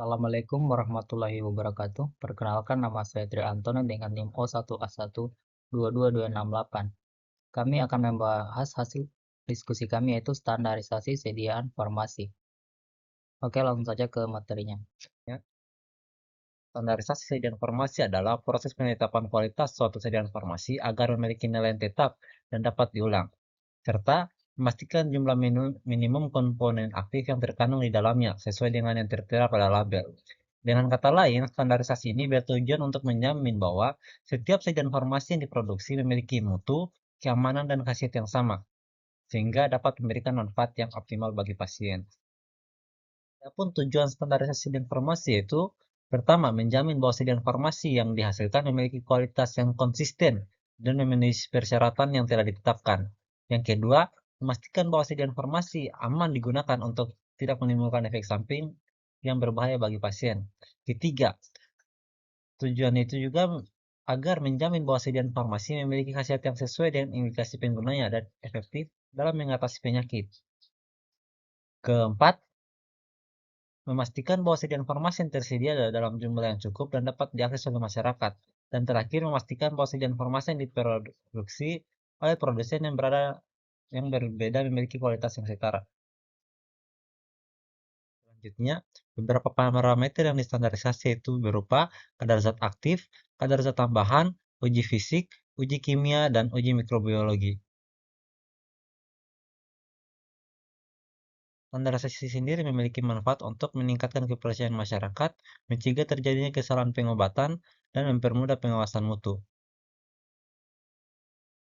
Assalamualaikum warahmatullahi wabarakatuh. Perkenalkan nama saya Tri Antono dengan NIM O1A1222268. Kami akan membahas hasil diskusi kami yaitu standarisasi sediaan farmasi. Oke, langsung saja ke materinya. Ya, standarisasi sediaan farmasi adalah proses penetapan kualitas suatu sediaan farmasi agar memiliki nilai yang tetap dan dapat diulang, serta memastikan jumlah minimum komponen aktif yang terkandung di dalamnya sesuai dengan yang tertera pada label. Dengan kata lain, standarisasi ini bertujuan untuk menjamin bahwa setiap sediaan farmasi yang diproduksi memiliki mutu, keamanan, dan khasiat yang sama, sehingga dapat memberikan manfaat yang optimal bagi pasien. Adapun tujuan standarisasi sediaan farmasi yaitu pertama, menjamin bahwa sediaan farmasi yang dihasilkan memiliki kualitas yang konsisten dan memenuhi persyaratan yang telah ditetapkan. Yang kedua, memastikan bahwa sediaan farmasi aman digunakan untuk tidak menimbulkan efek samping yang berbahaya bagi pasien. Ketiga, tujuan itu juga agar menjamin bahwa sediaan farmasi memiliki khasiat yang sesuai dengan indikasi penggunanya dan efektif dalam mengatasi penyakit. Keempat, memastikan bahwa sediaan farmasi yang tersedia dalam jumlah yang cukup dan dapat diakses oleh masyarakat. Dan terakhir, memastikan bahwa sediaan farmasi yang diproduksi oleh produsen yang berbeda memiliki kualitas yang setara. Selanjutnya, beberapa parameter yang distandarisasi itu berupa kadar zat aktif, kadar zat tambahan, uji fisik, uji kimia, dan uji mikrobiologi. Standarisasi sendiri memiliki manfaat untuk meningkatkan kepercayaan masyarakat, mencegah terjadinya kesalahan pengobatan, dan mempermudah pengawasan mutu.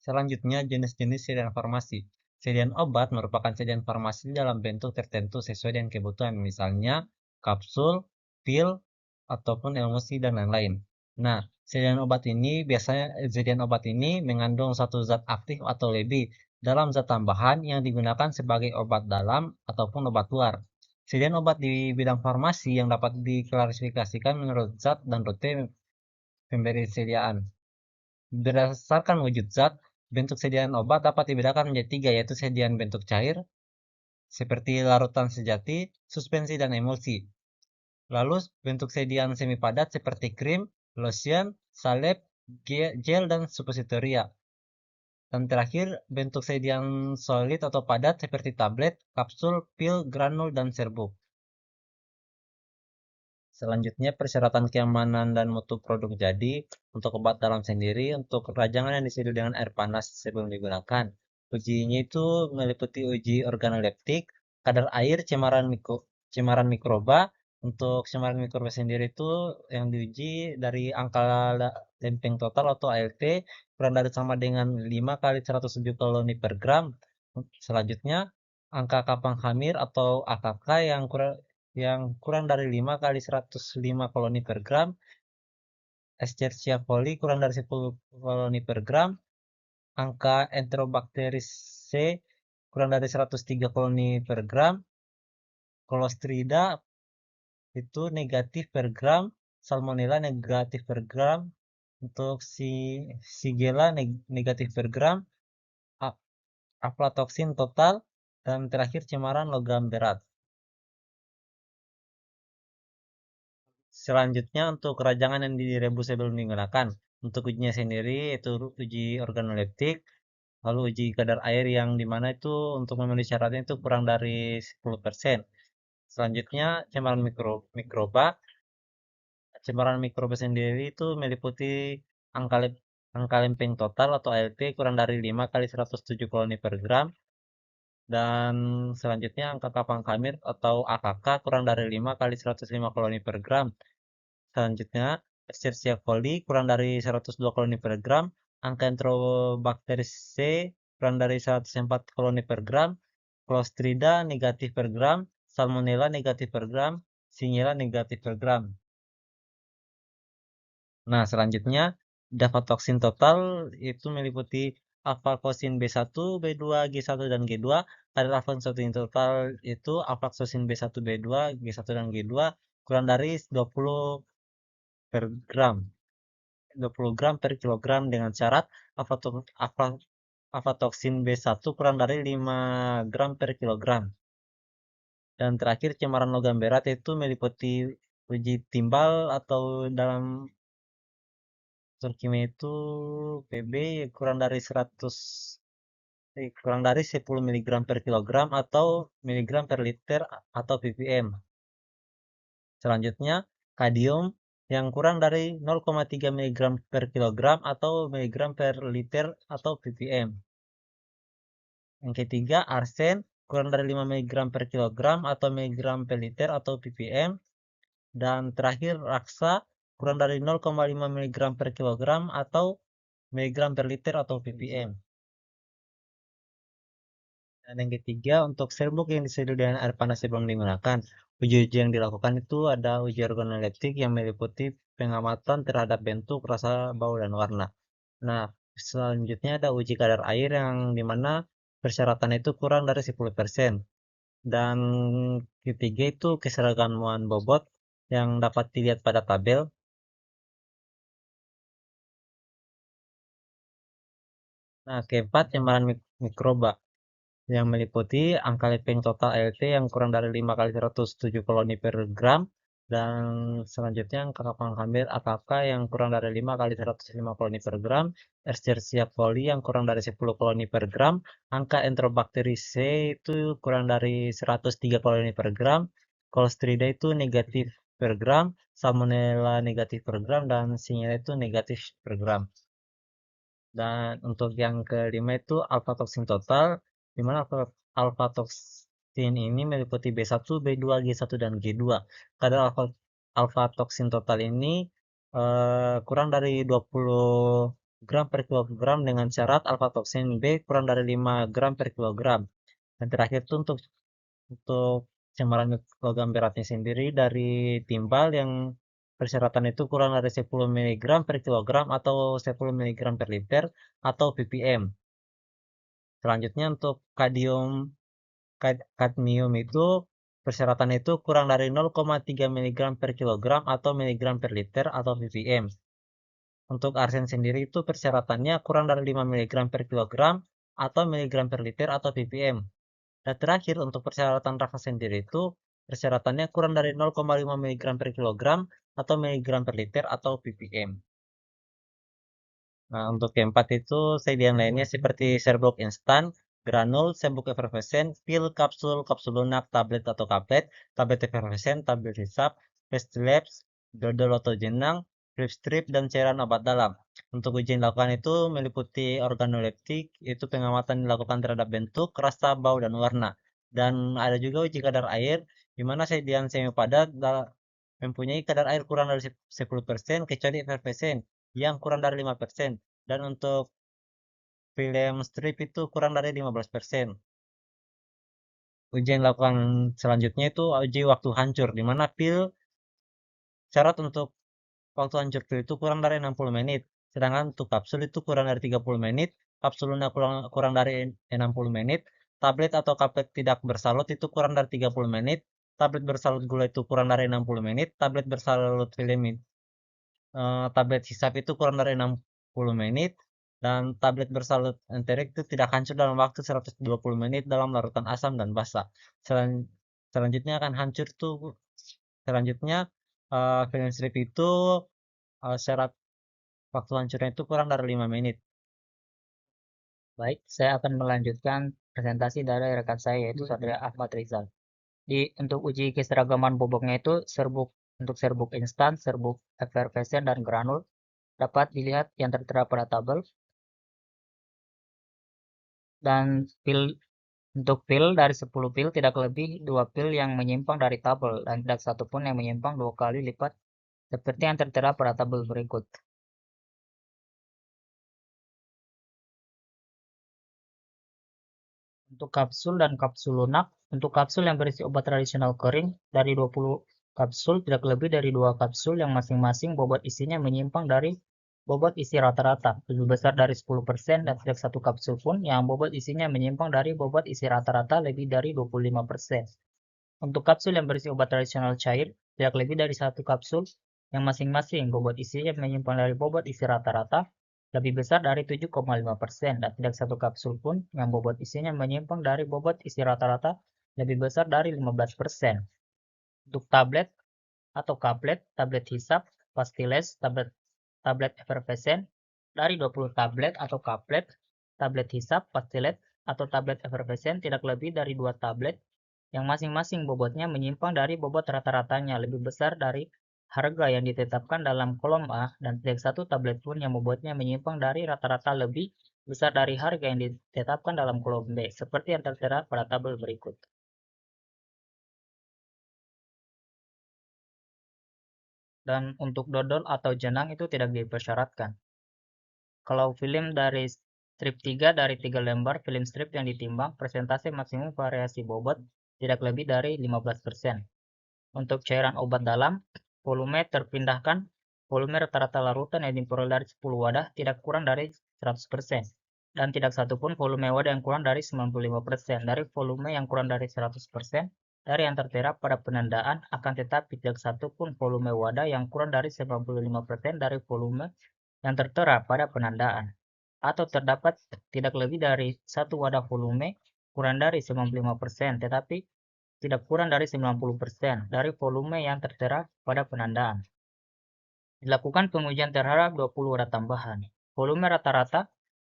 Selanjutnya, jenis-jenis sediaan farmasi. Sediaan obat merupakan sediaan farmasi dalam bentuk tertentu sesuai dengan kebutuhan, misalnya kapsul, pil, ataupun emulsi, dan lain-lain. Nah, sediaan obat ini mengandung satu zat aktif atau lebih dalam zat tambahan yang digunakan sebagai obat dalam ataupun obat luar. Sediaan obat di bidang farmasi yang dapat diklasifikasikan menurut zat dan rute pemberi sediaan. Berdasarkan wujud zat, bentuk sediaan obat dapat dibedakan menjadi tiga, yaitu sediaan bentuk cair, seperti larutan sejati, suspensi, dan emulsi. Lalu bentuk sediaan semi padat seperti krim, lotion, salep, gel, dan suppositoria. Dan terakhir, bentuk sediaan solid atau padat seperti tablet, kapsul, pil, granul, dan serbuk. Selanjutnya, persyaratan keamanan dan mutu produk jadi. Untuk obat dalam sendiri, untuk rajangan yang diseduh dengan air panas sebelum digunakan. Ujinya itu meliputi uji organoleptik, kadar air, cemaran mikroba. Untuk cemaran mikroba sendiri itu yang diuji dari angka lempeng total atau ALT kurang dari sama dengan 5 kali 107 kalori per gram. Selanjutnya, angka kapang khamir atau AKK yang kurang dari 5 kali 105 kalori per gram, Escherichia coli kurang dari 10 kalori per gram, angka Enterobacterus C kurang dari 103 koloni per gram, Clostridia itu negatif per gram, Salmonella negatif per gram, untuk Shigella negatif per gram, aflatoksin total, dan terakhir cemaran logam berat. Selanjutnya untuk rajangan yang direbus sebelum digunakan. Untuk ujinya sendiri itu uji organoleptik, lalu uji kadar air yang dimana itu untuk memenuhi syaratnya itu kurang dari 10%. Selanjutnya cemaran mikroba. Cemaran mikroba sendiri itu meliputi angka angka lempeng total atau ALT kurang dari 5 kali 107 koloni per gram, dan selanjutnya angka kapang khamir atau AKK kurang dari 5 kali 105 koloni per gram. Selanjutnya, Escherichia coli kurang dari 102 koloni per gram, angka Enterobacterus C kurang dari 104 koloni per gram, Clostridia negatif per gram, Salmonella negatif per gram, Shigella negatif per gram. Nah, selanjutnya Dafatoxin total itu meliputi aflatoxin B1, B2, G1, dan G2. Kadar aflatoxin total itu aflatoxin B1, B2, G1, dan G2 kurang dari 20 per gram. 20 gram per kilogram dengan syarat aflatoxin B1 kurang dari 5 gram per kilogram. Dan terakhir cemaran logam berat itu meliputi uji timbal atau dalam unsur kimia itu Pb kurang dari 10 mg per kilogram atau miligram per liter atau ppm. Selanjutnya, kadium yang kurang dari 0,3 mg per kilogram atau miligram per liter atau ppm. Yang ketiga, arsen kurang dari 5 mg per kilogram atau miligram per liter atau ppm. Dan terakhir, raksa kurang dari 0,5 mg per kilogram atau miligram per liter atau ppm. Dan yang ketiga, untuk serbuk yang diseduh dengan air panas sebelum digunakan, uji-uji yang dilakukan itu ada uji organoleptik yang meliputi pengamatan terhadap bentuk, rasa, bau, dan warna. Nah, selanjutnya ada uji kadar air yang dimana persyaratan itu kurang dari 10%. Dan ketiga itu keseragaman bobot yang dapat dilihat pada tabel. Nah, keempat, cemaran mikroba yang meliputi angka Liping total ALT yang kurang dari 5 kali 107 koloni per gram, dan selanjutnya angka kapang ambil AKK yang kurang dari 5 kali 105 koloni per gram, Escherichia coli yang kurang dari 10 koloni per gram, angka Enterobakteri C itu kurang dari 103 koloni per gram, Clostridia itu negatif per gram, Salmonella negatif per gram, dan Shigella itu negatif per gram. Dan untuk yang kelima itu alpha toksin total, di mana alpha toksin ini meliputi B1, B2, G1, dan G2. Kadar alpha toksin total ini kurang dari 20 gram per kilogram dengan syarat alpha toksin B kurang dari 5 gram per kilogram. Dan terakhir itu untuk cemaran logam beratnya sendiri dari timbal yang persyaratan itu kurang dari 10 mg per kilogram atau 10 mg per liter atau ppm. Selanjutnya untuk kadmium itu persyaratan itu kurang dari 0,3 mg per kilogram atau miligram per liter atau ppm. Untuk arsen sendiri itu persyaratannya kurang dari 5 mg per kilogram atau miligram per liter atau ppm. Dan terakhir untuk persyaratan rasa sendiri itu persyaratannya kurang dari 0,5 mg per kilogram atau miligram per liter atau ppm. Nah, untuk keempat itu sediaan lainnya seperti serbuk instan, granul, serbuk efervescent, pil, kapsul, kapsul lunak, tablet atau kaplet, tablet efervescent, tablet hisap, labs, dodol atau jenang, drip strip, dan cairan obat dalam. Untuk uji yang dilakukan itu meliputi organoleptik, yaitu pengamatan dilakukan terhadap bentuk, rasa, bau, dan warna. Dan ada juga uji kadar air, di mana sediaan semi padat mempunyai kadar air kurang dari 10% kecuali efervescent yang kurang dari 5%. Dan untuk film strip itu kurang dari 15%. Ujian dilakukan selanjutnya itu uji waktu hancur, di mana pil syarat untuk waktu hancur pil itu kurang dari 60 menit. Sedangkan untuk kapsul itu kurang dari 30 menit, kapsul lunak kurang dari 60 menit, tablet atau kaplet tidak bersalut itu kurang dari 30 menit, tablet bersalut gula itu kurang dari 60 menit, tablet bersalut film tablet hisap itu kurang dari 60 menit, dan tablet bersalut enterik itu tidak hancur dalam waktu 120 menit dalam larutan asam dan basa. Selanjutnya akan hancur tuh selanjutnya film strip itu syarat waktu hancurnya itu kurang dari 5 menit. Baik, saya akan melanjutkan presentasi dari rekan saya yaitu Satria Ahmad Rizal. Untuk uji keseragaman bobotnya itu untuk serbuk instan, serbuk efervescent, dan granul dapat dilihat yang tertera pada tabel. Dan untuk pil dari 10 pil tidak lebih 2 pil yang menyimpang dari tabel dan tidak satu pun yang menyimpang 2 kali lipat seperti yang tertera pada tabel berikut. Untuk kapsul dan kapsul lunak, untuk kapsul yang berisi obat tradisional kering dari 20 kapsul tidak lebih dari 2 kapsul yang masing-masing bobot isinya menyimpang dari bobot isi rata-rata lebih besar dari 10% dan tidak satu kapsul pun yang bobot isinya menyimpang dari bobot isi rata-rata lebih dari 25%. Untuk kapsul yang berisi obat tradisional cair, tidak lebih dari satu kapsul yang masing-masing bobot isinya menyimpang dari bobot isi rata-rata lebih besar dari 7,5% dan tidak satu kapsul pun yang bobot isinya menyimpang dari bobot isi rata-rata lebih besar dari 15%. Untuk tablet, atau kaplet, tablet hisap, pastiles, tablet efervescent dari 20 tablet atau kaplet, tablet hisap, pastilet, atau tablet efervescent tidak lebih dari 2 tablet yang masing-masing bobotnya menyimpang dari bobot rata-ratanya lebih besar dari harga yang ditetapkan dalam kolom A, dan tidak satu tablet pun yang bobotnya menyimpang dari rata-rata lebih besar dari harga yang ditetapkan dalam kolom B, seperti yang tertera pada tabel berikut. Dan untuk dodol atau jenang itu tidak dipersyaratkan. Kalau film dari strip 3 dari 3 lembar film strip yang ditimbang, persentase maksimum variasi bobot tidak lebih dari 15%. Untuk cairan obat dalam, volume terpindahkan, volume rata-rata larutan yang diperoleh dari 10 wadah tidak kurang dari 100%. Dan tidak satupun volume wadah yang kurang dari 95% dari volume yang kurang dari 100% dari yang tertera pada penandaan, akan tetapi tidak satupun volume wadah yang kurang dari 95% dari volume yang tertera pada penandaan, atau terdapat tidak lebih dari satu wadah volume kurang dari 95%, tetapi tidak kurang dari 90% dari volume yang tertera pada penandaan. Dilakukan pengujian terhadap 20 wadah tambahan. Volume rata-rata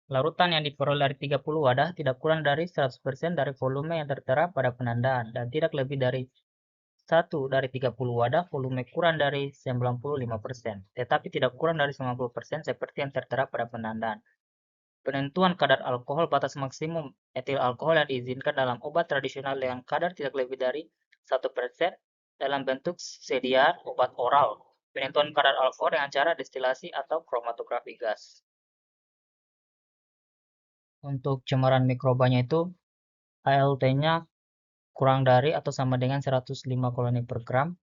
larutan yang diperoleh dari 30 wadah tidak kurang dari 100% dari volume yang tertera pada penandaan, dan tidak lebih dari 1 dari 30 wadah volume kurang dari 95%, tetapi tidak kurang dari 90% seperti yang tertera pada penandaan. Penentuan kadar alkohol batas maksimum etil alkohol yang diizinkan dalam obat tradisional dengan kadar tidak lebih dari 1% dalam bentuk sediaan obat oral. Penentuan kadar alkohol dengan cara destilasi atau kromatografi gas. Untuk cemaran mikrobanya itu ALT-nya kurang dari atau sama dengan 105 koloni per gram,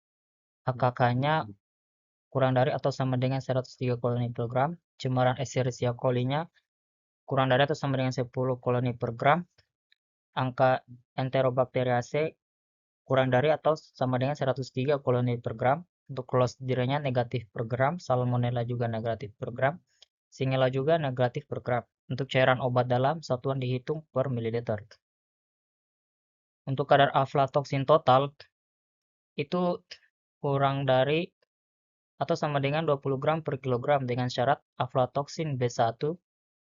HKK-nya kurang dari atau sama dengan 103 koloni per gram, cemaran Escherichia coli-nya kurang dari atau sama dengan 10 koloni per gram, angka Enterobacteriaceae kurang dari atau sama dengan 103 koloni per gram, untuk Clostridium-nya negatif per gram, Salmonella juga negatif per gram, Shigella juga negatif per gram. Untuk cairan obat dalam, satuan dihitung per mililiter. Untuk kadar aflatoksin total, itu kurang dari atau sama dengan 20 gram per kilogram dengan syarat aflatoksin B1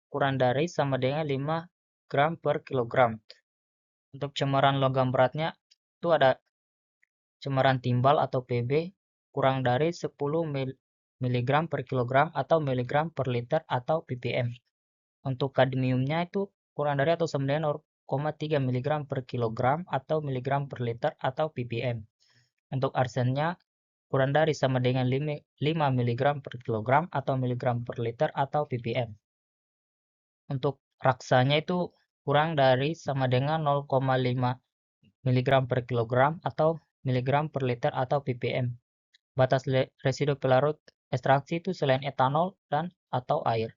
kurang dari sama dengan 5 gram per kilogram. Untuk cemaran logam beratnya, itu ada cemaran timbal atau Pb kurang dari 10 mg per kilogram atau mg per liter atau ppm. Untuk kadmiumnya itu kurang dari atau sama dengan 0,3 mg per kilogram atau mg per liter atau ppm. Untuk arsennya kurang dari sama dengan 5 mg per kilogram atau mg per liter atau ppm. Untuk raksanya itu kurang dari sama dengan 0,5 mg per kilogram atau miligram per liter atau ppm. Batas residu pelarut ekstraksi itu selain etanol dan atau air.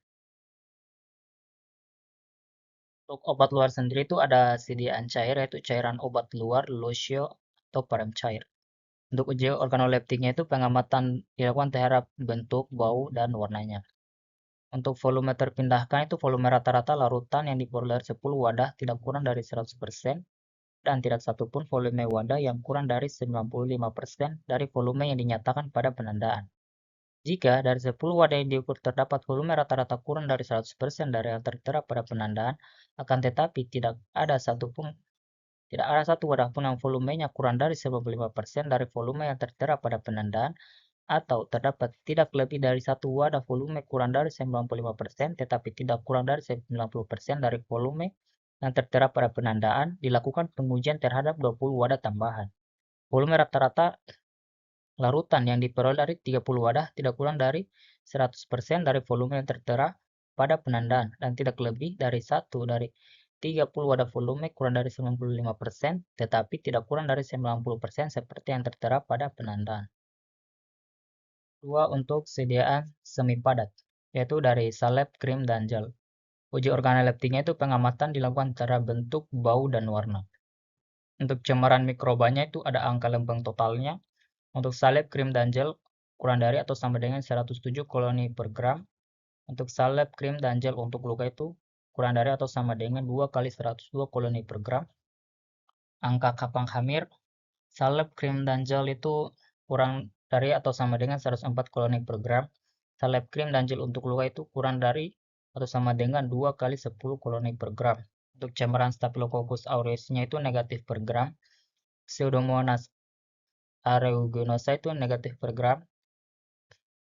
Untuk obat luar sendiri itu ada sediaan cair, yaitu cairan obat luar, losio, atau parem cair. Untuk uji organoleptiknya itu pengamatan dilakukan terhadap bentuk, bau, dan warnanya. Untuk volume terpindahkan itu volume rata-rata larutan yang diperoleh dari 10 wadah tidak kurang dari 100%, dan tidak satupun volume wadah yang kurang dari 95% dari volume yang dinyatakan pada penandaan. Jika dari 10 wadah yang diukur terdapat volume rata-rata kurang dari 100% dari yang tertera pada penandaan, akan tetapi tidak ada satu wadah pun yang volumenya kurang dari 95% dari volume yang tertera pada penandaan, atau terdapat tidak lebih dari satu wadah volume kurang dari 95% tetapi tidak kurang dari 90% dari volume yang tertera pada penandaan, dilakukan pengujian terhadap 20 wadah tambahan. Volume rata-rata larutan yang diperoleh dari 30 wadah tidak kurang dari 100% dari volume yang tertera pada penandaan, dan tidak lebih dari 1 dari 30 wadah volume kurang dari 95%, tetapi tidak kurang dari 90% seperti yang tertera pada penandaan. 2. Untuk sediaan semi padat, yaitu dari salep, krim, dan gel. Uji organoleptiknya itu pengamatan dilakukan secara bentuk, bau, dan warna. Untuk cemaran mikrobanya itu ada angka lempeng totalnya. Untuk salep, krim, dan gel kurang dari atau sama dengan 107 koloni per gram. Untuk salep, krim, dan gel untuk luka itu kurang dari atau sama dengan 2 kali 102 koloni per gram. Angka kapang hamir, salep, krim, dan gel itu kurang dari atau sama dengan 104 koloni per gram. Salep krim dan gel untuk luka itu kurang dari atau sama dengan 2 kali 10 koloni per gram. Untuk cemaran Staphylococcus aureus-nya itu negatif per gram. Pseudomonas aeruginosa itu negatif per gram.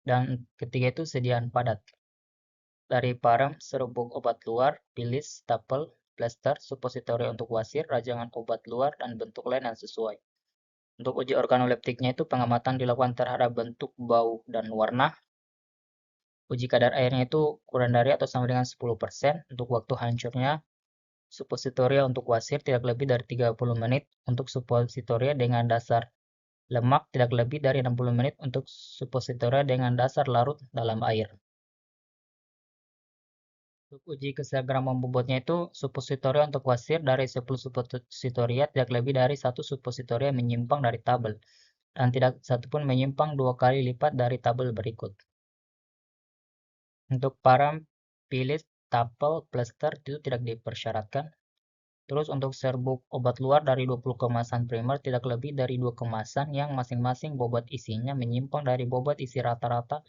Dan ketiga itu sediaan padat. Dari parem, serbuk obat luar, bilis, stapel, plester, supositori untuk wasir, rajangan obat luar, dan bentuk lain yang sesuai. Untuk uji organoleptiknya itu pengamatan dilakukan terhadap bentuk, bau, dan warna. Uji kadar airnya itu kurang dari atau sama dengan 10%. Untuk waktu hancurnya, supositoria untuk wasir tidak lebih dari 30 menit. Untuk supositoria dengan dasar lemak tidak lebih dari 60 menit. Untuk supositoria dengan dasar larut dalam air. Untuk uji keseraman bobotnya itu supositoria untuk wasir dari 10 supositoria tidak lebih dari 1 supositoria menyimpang dari tabel dan tidak satupun menyimpang 2 kali lipat dari tabel berikut. Untuk parem, bilis, tapel, plester itu tidak dipersyaratkan. Terus untuk serbuk obat luar dari 20 kemasan primer tidak lebih dari 2 kemasan yang masing-masing bobot isinya menyimpang dari bobot isi rata-rata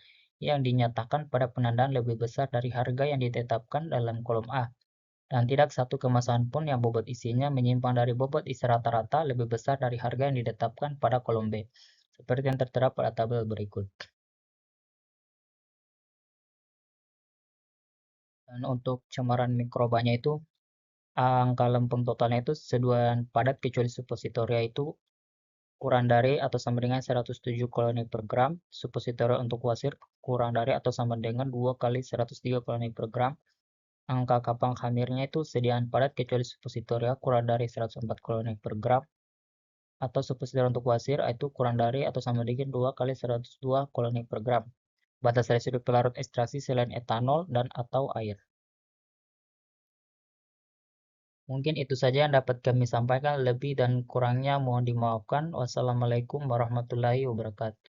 yang dinyatakan pada penandaan lebih besar dari harga yang ditetapkan dalam kolom A. Dan tidak satu kemasan pun yang bobot isinya menyimpang dari bobot isi rata-rata lebih besar dari harga yang ditetapkan pada kolom B, seperti yang tertera pada tabel berikut. Dan untuk cemaran mikrobanya itu, angka lempeng totalnya itu seduhan padat kecuali supositoria itu kurang dari atau sama dengan 107 koloni per gram, supositoria untuk wasir kurang dari atau sama dengan 2 kali 103 koloni per gram. Angka kapang hamirnya itu sediaan padat kecuali supositoria kurang dari 104 koloni per gram. Atau supositoria untuk wasir itu kurang dari atau sama dengan 2 kali 102 koloni per gram. Batas residu pelarut ekstraksi selain etanol dan atau air. Mungkin itu saja yang dapat kami sampaikan. Lebih dan kurangnya mohon dimaafkan. Wassalamualaikum warahmatullahi wabarakatuh.